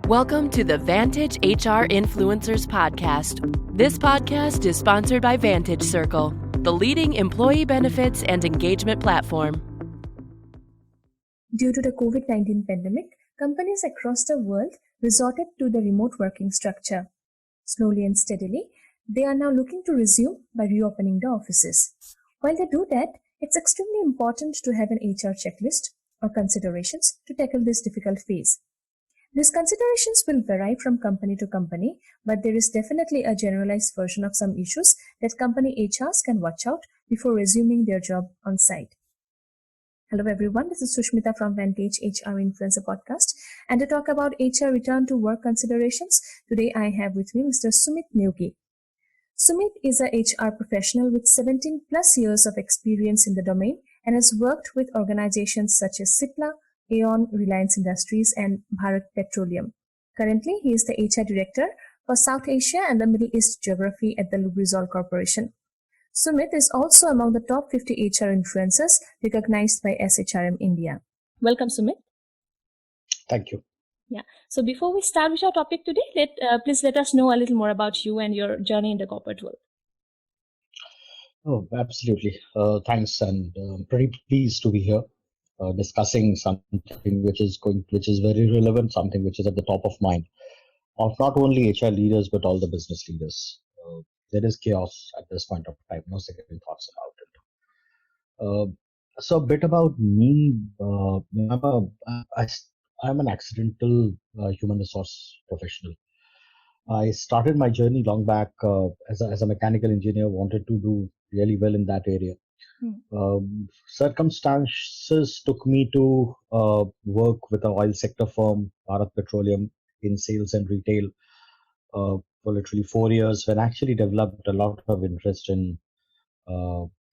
Welcome to the Vantage HR Influencers Podcast. This podcast is sponsored by Vantage Circle, the leading employee benefits and engagement platform. Due to the COVID-19 pandemic, companies across the world resorted to the remote working structure. Slowly and steadily, they are now looking to resume by reopening the offices. While they do that, it's extremely important to have an HR checklist or considerations to tackle this difficult phase. These considerations will vary from company to company, but there is definitely a generalized version of some issues that company HRs can watch out before resuming their job on site. Hello everyone, this is Sushmita from Vantage HR Influencer Podcast, and to talk about HR return to work considerations, today I have with me Mr. Sumit Neugi. Sumit is a HR professional with 17 plus years of experience in the domain and has worked with organizations such as Cipla, Aeon, Reliance Industries, and Bharat Petroleum. Currently, he is the HR Director for South Asia and the Middle East Geography at the Lubrizol Corporation. Sumit is also among the top 50 HR influencers recognized by SHRM India. Welcome, Sumit. Thank you. Yeah. So before we start with our topic today, please let us know a little more about you and your journey in the corporate world. Oh, absolutely. Thanks, and I'm pretty pleased to be here discussing something which is very relevant, something which is at the top of mind of not only HR leaders but all the business leaders. There is chaos at this point of time. No second thoughts about it. So a bit about me. I'm an accidental human resource professional. I started my journey long back as a mechanical engineer. Wanted to do really well in that area. Circumstances took me to work with an oil sector firm, Bharat Petroleum, in sales and retail for literally 4 years, when I actually developed a lot of interest in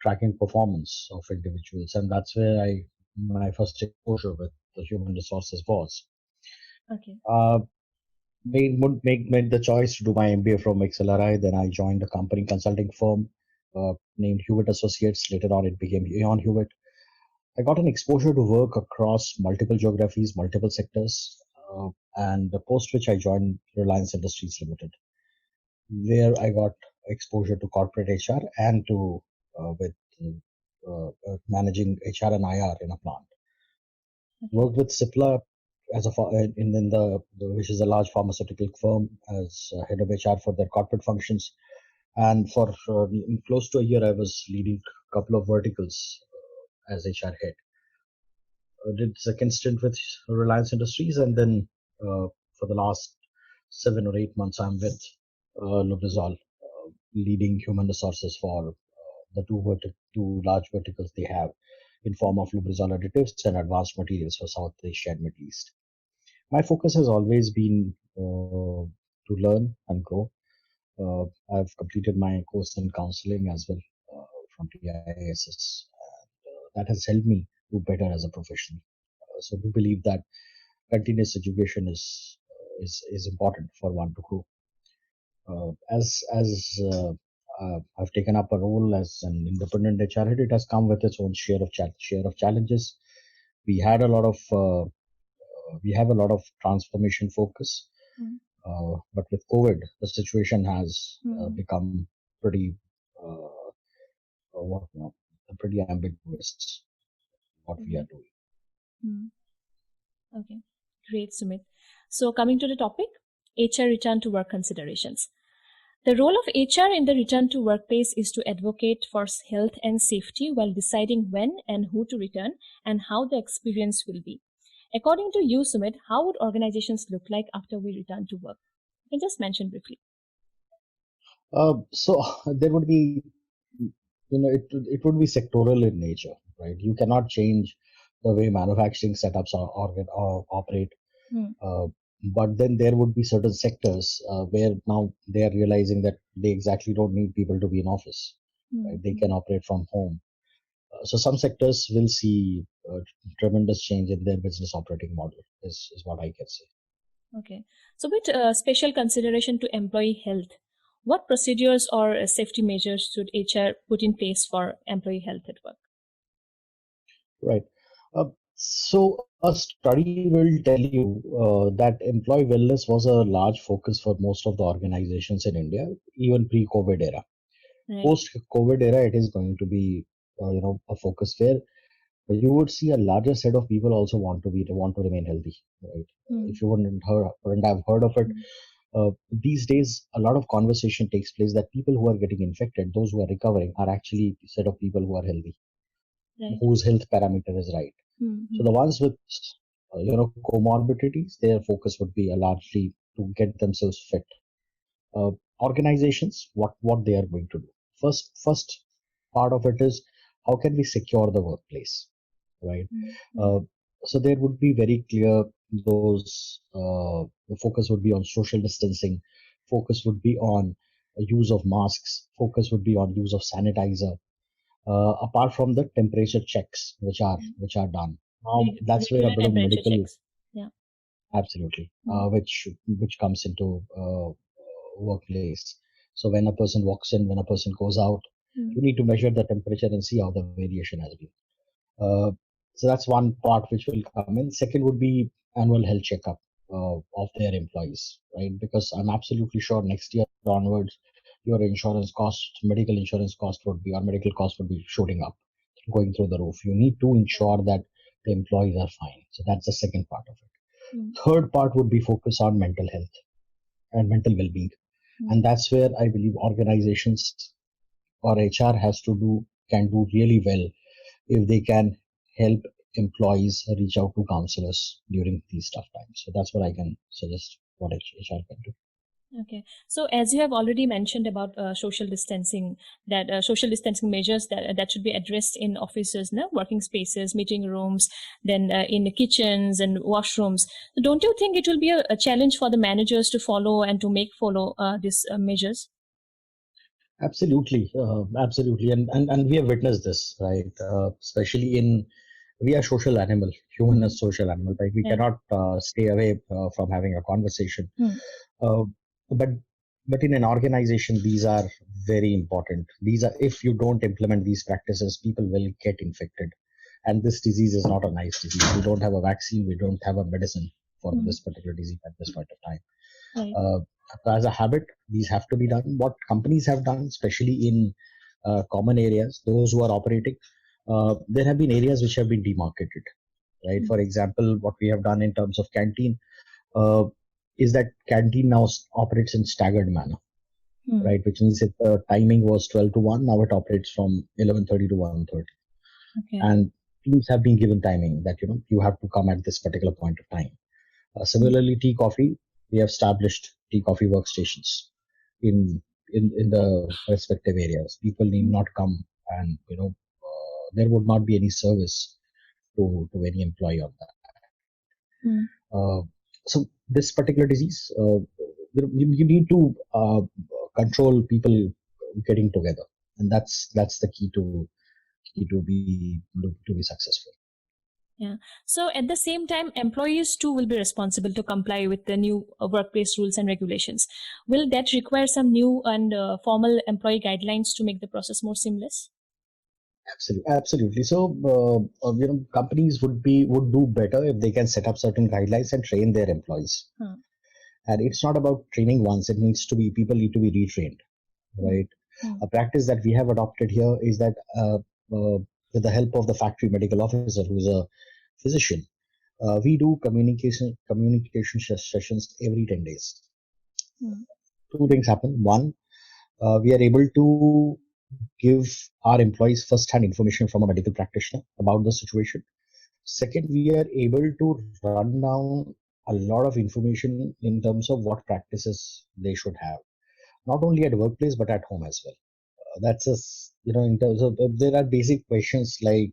tracking performance of individuals, and that's where my first exposure with the human resources was. Okay. Made the choice to do my MBA from XLRI. Then I joined a company consulting firm named Hewitt Associates. Later on, it became Aeon Hewitt. I got an exposure to work across multiple geographies, multiple sectors, and post which I joined Reliance Industries Limited, where I got exposure to corporate HR and to managing HR and IR in a plant. Worked with Cipla as which is a large pharmaceutical firm, as head of HR for their corporate functions. And for close to a year, I was leading a couple of verticals as HR head. Did second stint with Reliance Industries, and then for the last 7 or 8 months, I'm with Lubrizol, leading human resources for the two large verticals they have in form of Lubrizol additives and advanced materials for South Asia and Middle East. My focus has always been to learn and grow. I've completed my course in counseling as well from TISS. That has helped me do better as a professional. So we believe that continuous education is important for one to grow. I've taken up a role as an independent HR head, it has come with its own share of challenges. We have a lot of transformation focus. But with COVID, the situation has become pretty ambiguous. What we are doing. Okay, great, Sumit. So coming to the topic, HR return to work considerations. The role of HR in the return to workplace is to advocate for health and safety while deciding when and who to return and how the experience will be. According to you, Sumit, how would organizations look like after we return to work? You can just mention briefly. So there would be, it would be sectoral in nature, right? You cannot change the way manufacturing setups operate. But then there would be certain sectors where now they are realizing that they exactly don't need people to be in office. Right? They can operate from home. So some sectors will see tremendous change in their business operating model is what I can say. Okay. So with special consideration to employee health, what procedures or safety measures should HR put in place for employee health at work? Right. So a study will tell you that employee wellness was a large focus for most of the organizations in India, even pre-COVID era. Right. Post-COVID era, it is going to be a focus where you would see a larger set of people also want to remain healthy, right? Hmm. If you wouldn't have heard of it, these days a lot of conversation takes place that people who are getting infected, those who are recovering, are actually a set of people who are healthy, Right. whose health parameter is right. So Hmm. the ones with comorbidities, their focus would be largely to get themselves fit. Uh, Organizations, what they are going to do. First part of it is how can we secure the workplace, right? Hmm. Right. Uh, so there would be very clear those. The focus would be on social distancing. Focus would be on use of masks. Focus would be on use of sanitizer. Apart from the temperature checks which are done. Right. That's where a Regular bit of temperature medical, checks. Yeah. absolutely, Hmm. which comes into workplace. So when a person walks in, when a person goes out, Hmm. you need to measure the temperature and see how the variation has been. Uh, so that's one part which will come in. Second would be annual health checkup of their employees, right? Because I'm absolutely sure next year onwards, your insurance cost, medical insurance cost would be, or medical cost would be shooting up, going through the roof. You need to ensure that the employees are fine. So that's the second part of it. Hmm. Third part would be focus on mental health and mental well-being, Hmm. and that's where I believe organizations or HR can do really well if they can help employees reach out to counselors during these tough times. So that's what I can suggest what HR can do. Okay. So as you have already mentioned about social distancing, that social distancing measures that should be addressed in offices, no? Working spaces, meeting rooms, then in the kitchens and washrooms. So don't you think it will be a challenge for the managers to follow and to make follow these measures? Absolutely, and we have witnessed this, right? Especially we are social animal, human Hmm. as social animal, right? We Right. cannot stay away from having a conversation. Hmm. Uh, but in an organization, these are very important. These are, if you don't implement these practices, people will get infected. And this disease is not a nice disease. We don't have a vaccine. We don't have a medicine for Hmm. this particular disease at this point of time. Right. Uh, as a habit, these have to be done. What companies have done, especially in common areas, those who are operating, there have been areas which have been demarcated, right? Hmm. For example, what we have done in terms of canteen, uh, is that canteen now operates in staggered manner, Hmm. right? Which means if the timing was 12 to 1, now it operates from 11:30 to 1:30. Okay. And teams have been given timing that, you have to come at this particular point of time. Hmm. Similarly, tea coffee, we have established tea coffee workstations in in the respective areas. People need Hmm. not come, and there would not be any service to any employee on that. Hmm. So this particular disease, you need to control people getting together, and that's the key to be successful. Yeah. So at the same time, employees too will be responsible to comply with the new workplace rules and regulations. Will that require some new and formal employee guidelines to make the process more seamless? Absolutely. So, companies would do better if they can set up certain guidelines and train their employees. Huh. And it's not about training once; it needs to be people need to be retrained, Hmm. right? Hmm. A practice that we have adopted here is that with the help of the factory medical officer, who's a physician, we do communication sessions every 10 days. Hmm. Two things happen. One, we are able to give our employees first-hand information from a medical practitioner about the situation. Second, we are able to run down a lot of information in terms of what practices they should have, not only at workplace but at home as well. That's just, in terms of there are basic questions like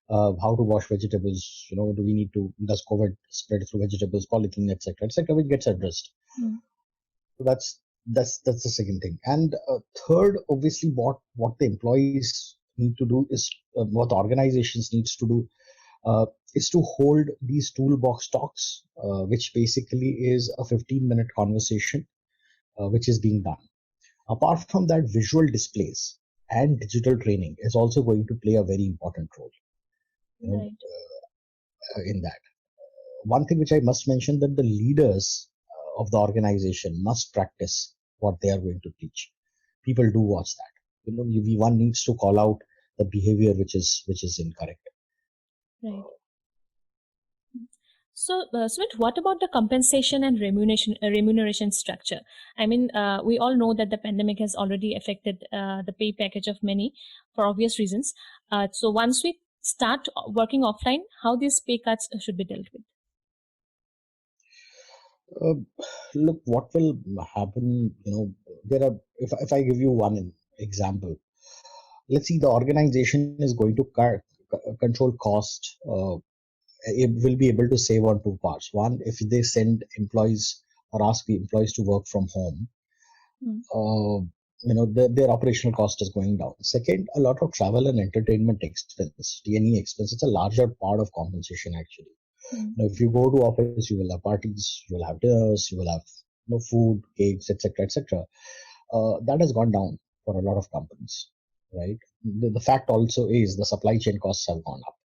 how to wash vegetables. Do we need to, does COVID spread through vegetables, polythene, etc., which gets addressed. Hmm. So that's the second thing. And third, obviously, what the employees need to do is what the organizations needs to do is to hold these toolbox talks, which basically is a 15-minute conversation, which is being done. Apart from that, visual displays and digital training is also going to play a very important role. You know, Right. in that. One thing which I must mention, that the leaders of the organization must practice what they are going to teach. People do watch that. One needs to call out the behavior which is incorrect. Right. So, Sumit, what about the compensation and remuneration structure? I mean, we all know that the pandemic has already affected the pay package of many for obvious reasons. So, once we start working offline, how these pay cuts should be dealt with? Look, what will happen? There are. If I give you one example, let's see, the organization is going to control cost. It will be able to save on two parts. One, if they send employees or ask the employees to work from home, their operational cost is going down. Second, a lot of travel and entertainment expense, T&E expense, it's a larger part of compensation actually. Now, if you go to office, you will have parties, you will have dinners, you will have food, cakes, etc., etc. That has gone down for a lot of companies, right? The fact also is the supply chain costs have gone up,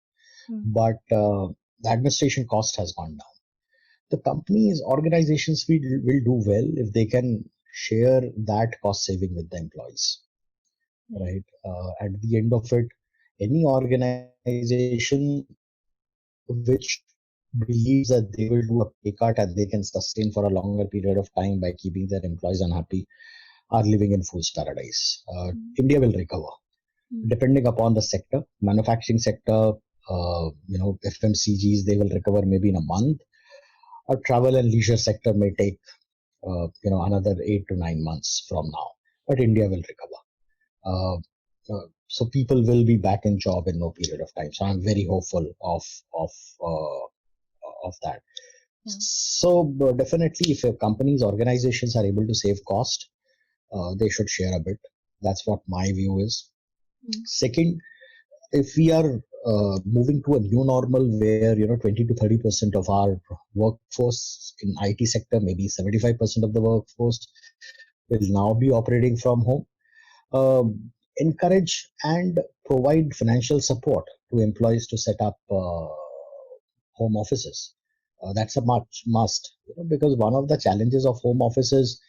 but the administration cost has gone down. The companies, organizations will do well if they can share that cost saving with the employees, right? At the end of it, any organization which believes that they will do a pay cut and they can sustain for a longer period of time by keeping their employees unhappy are living in fool's paradise. India will recover, depending upon the sector. Manufacturing sector, FMCGs, they will recover maybe in a month. Or travel and leisure sector may take, another 8 to 9 months from now. But India will recover. So people will be back in job in no period of time. So I'm very hopeful of that. Yeah. So definitely, if companies, organizations are able to save cost, they should share a bit. That's what my view is. Second, if we are moving to a new normal where 20 to 30% of our workforce in IT sector, maybe 75% of the workforce will now be operating from home, encourage and provide financial support to employees to set up home offices. That's a must, because one of the challenges of home offices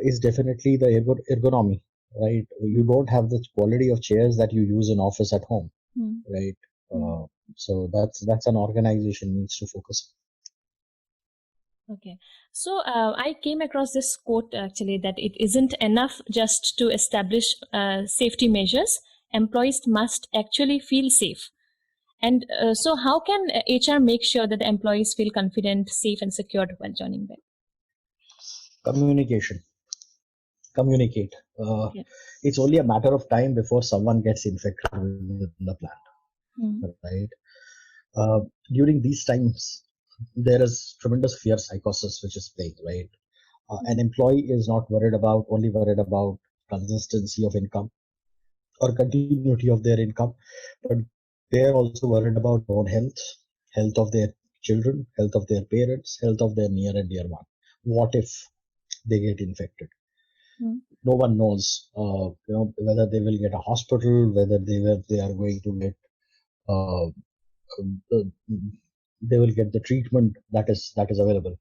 is definitely the ergonomy, right? You don't have the quality of chairs that you use in office at home, right? So that's an organization needs to focus on. Okay. So I came across this quote actually, that it isn't enough just to establish safety measures. Employees must actually feel safe. And so how can HR make sure that the employees feel confident, safe and secured while joining them? Communicate. It's only a matter of time before someone gets infected in the plant, right? During these times, there is tremendous fear psychosis which is playing, right? An employee is not only worried about consistency of income or continuity of their income, but they are also worried about their own health of their children, health of their parents, health of their near and dear one. What if they get infected? No one knows, whether they will get a hospital, whether they are going to get, they will get the treatment that is available.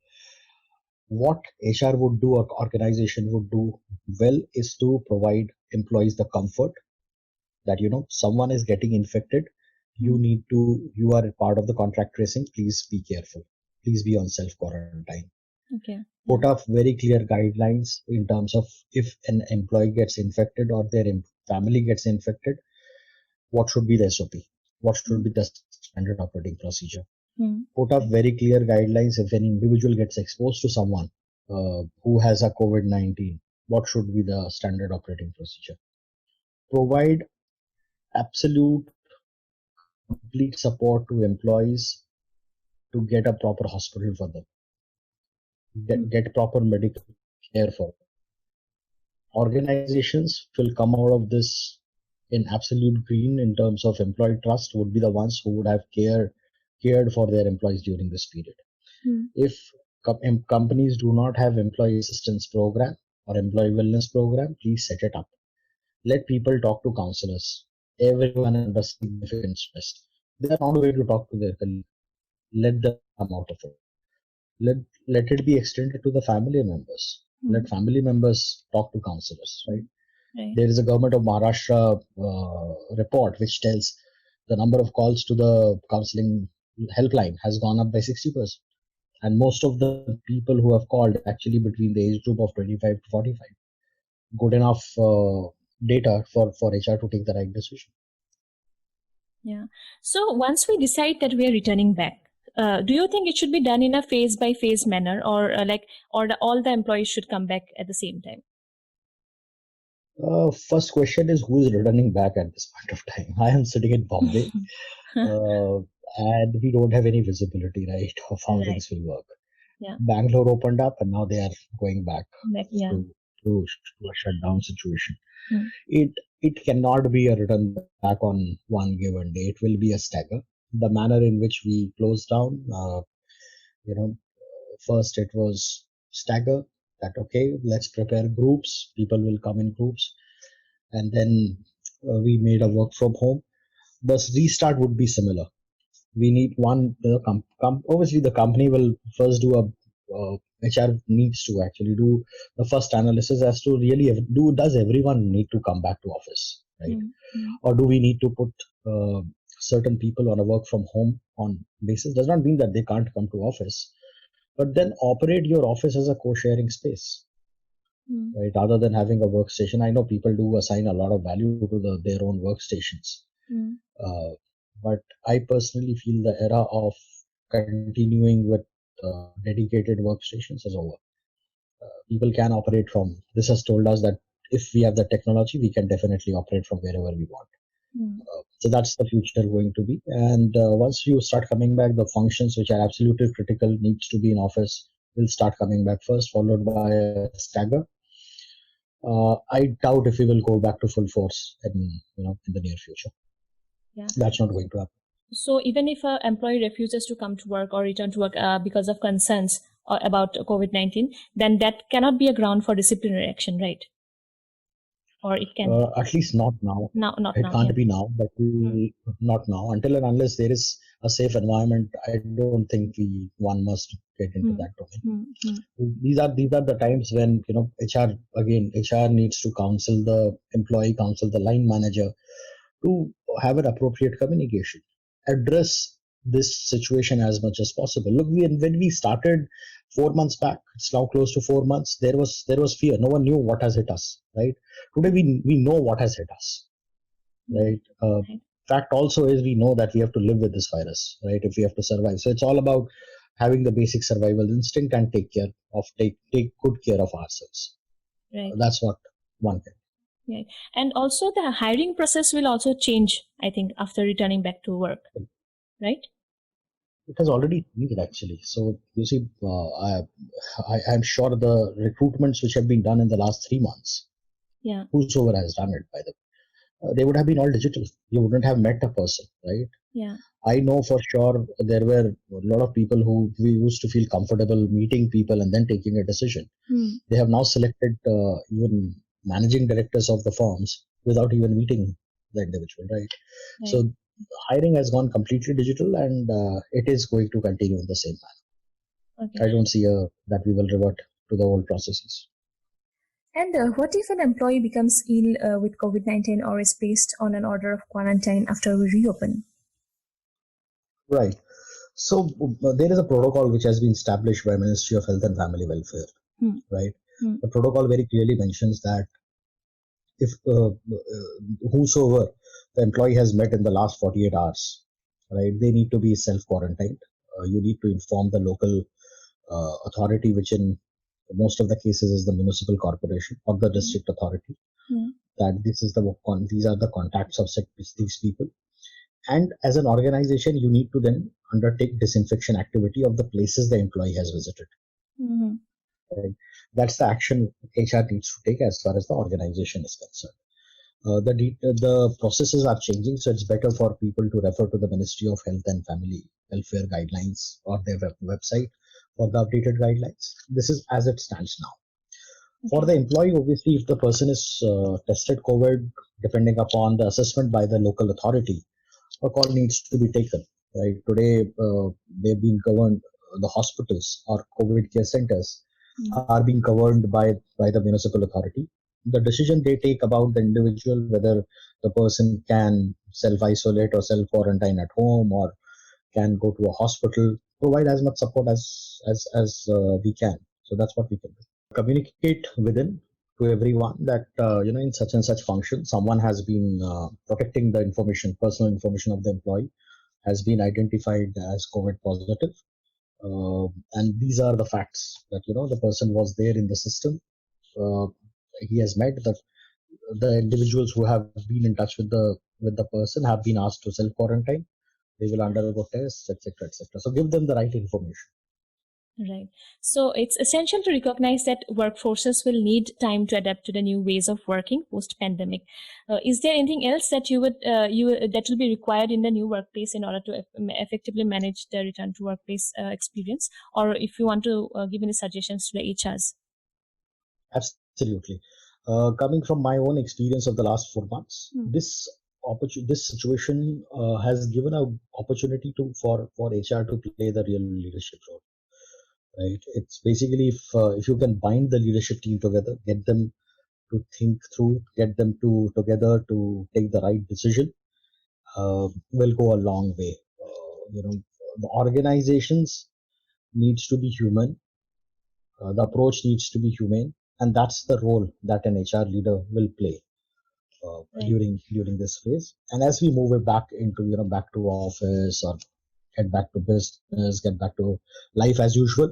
What HR would do or organization would do well is to provide employees the comfort that, someone is getting infected. You are a part of the contact tracing. Please be careful. Please be on self-quarantine. Okay. Put up very clear guidelines in terms of if an employee gets infected or their family gets infected, what should be the SOP? What should be the standard operating procedure? Put up very clear guidelines if an individual gets exposed to someone who has a COVID-19, what should be the standard operating procedure? Provide absolute complete support to employees to get a proper hospital for them, get proper medical care for them. Organizations will come out of this in absolute green in terms of employee trust, would be the ones who would have cared for their employees during this period. If companies do not have employee assistance program or employee wellness program, please set it up. Let people talk to counselors. Everyone under significant stress, they are not going to talk to their colleague. let them come out of it. Let it be extended to the family members. Let family members talk to counselors, right? There is a government of Maharashtra report which tells the number of calls to the counseling helpline has gone up by 60%. And most of the people who have called actually between the age group of 25 to 45. Good enough data for HR to take the right decision. Yeah. So once we decide that we are returning back, do you think it should be done in a phase by phase manner, or all the employees should come back at the same time? First question is, who is returning back at this point of time? I am sitting in Bombay and we don't have any visibility, right, of how things will work. Yeah. Bangalore opened up and now they are going back to a shutdown situation. It cannot be a return back on one given day. It will be a stagger. The manner in which we closed down, first it was stagger, that okay, let's prepare groups, people will come in groups, and then we made a work from home. The restart would be similar. We need one, obviously the company will first do HR needs to actually do the first analysis as to really does everyone need to come back to office, right? Or do we need to put certain people on a work from home on basis? Does not mean that they can't come to office, but then operate your office as a co-sharing space, right? Rather than having a workstation. I know people do assign a lot of value to their own workstations, but I personally feel the era of continuing with dedicated workstations is over. People can operate from, this has told us that if we have the technology, we can definitely operate from wherever we want. So that's the future going to be. And once you start coming back, the functions which are absolutely critical needs to be in office will start coming back first, followed by a stagger. I doubt if we will go back to full force in the near future. Yeah. That's not going to happen. So even if an employee refuses to come to work or return to work because of concerns about COVID-19, then that cannot be a ground for disciplinary action, right? Or it can? At least not now. It can't be now, but not now. Until and unless there is a safe environment, I don't think one must get into that domain. These are the times when HR needs to counsel the employee, counsel the line manager to have an appropriate communication, address this situation as much as possible. Look, when we started 4 months back, it's now close to 4 months, there was fear. No one knew what has hit us, right? Today we know what has hit us, right? Fact also is we know that we have to live with this virus, right? If we have to survive. So it's all about having the basic survival instinct and take good care of ourselves. Right. That's what one can. Yeah. And also the hiring process will also change, I think, after returning back to work, right? It has already changed actually. So you see, I'm sure the recruitments which have been done in the last 3 months, whosoever has done it, by the way, they would have been all digital. You wouldn't have met a person, right? Yeah. I know for sure there were a lot of people who we used to feel comfortable meeting people and then taking a decision. They have now selected even managing directors of the firms without even meeting the individual, right? So hiring has gone completely digital, and it is going to continue in the same manner. Okay. I don't see that we will revert to the old processes. And what if an employee becomes ill with COVID-19 or is placed on an order of quarantine after we reopen? Right. So there is a protocol which has been established by Ministry of Health and Family Welfare, right? The protocol very clearly mentions that if whosoever the employee has met in the last 48 hours, right, they need to be self-quarantined. You need to inform the local authority, which in most of the cases is the municipal corporation or the district authority, that these are the contacts of these people. And as an organization, you need to then undertake disinfection activity of the places the employee has visited. Right? That's the action HR needs to take as far as the organization is concerned. The processes are changing, so it's better for people to refer to the Ministry of Health and Family Welfare guidelines or their website for the updated guidelines. This is as it stands now. For the employee, obviously, if the person is tested COVID, depending upon the assessment by the local authority, a call needs to be taken. right? Today, they've been governed, the hospitals or COVID care centers are being governed by the municipal authority. The decision they take about the individual, whether the person can self-isolate or self-quarantine at home or can go to a hospital, provide as much support as we can. So that's what we can do. Communicate within to everyone that in such and such function, someone has been protecting the information, personal information of the employee, has been identified as COVID positive. And these are the facts that the person was there in the system. He has met the individuals who have been in touch with the person have been asked to self quarantine. They will undergo tests, etc., etc. So give them the right information. Right. So it's essential to recognize that workforces will need time to adapt to the new ways of working post-pandemic. Is there anything else that that will be required in the new workplace in order to effectively manage the return to workplace experience? Or if you want to give any suggestions to the HRs? Absolutely. Coming from my own experience of the last 4 months, this situation has given an opportunity for HR to play the real leadership role. Right. It's basically if you can bind the leadership team together, get them to think through, get them together to take the right decision, will go a long way. The organizations needs to be human. The approach needs to be humane, and that's the role that an HR leader will play during this phase. And as we move it back into back to office or get back to business, get back to life as usual,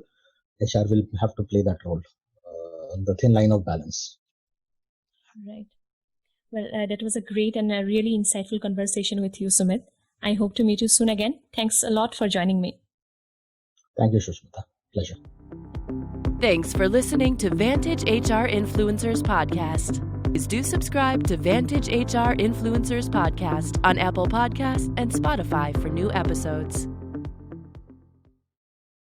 HR will have to play that role, the thin line of balance. Right. Well, that was a great and a really insightful conversation with you, Sumit. I hope to meet you soon again. Thanks a lot for joining me. Thank you, Shushmita. Pleasure. Thanks for listening to Vantage HR Influencers Podcast. Please do subscribe to Vantage HR Influencers Podcast on Apple Podcasts and Spotify for new episodes.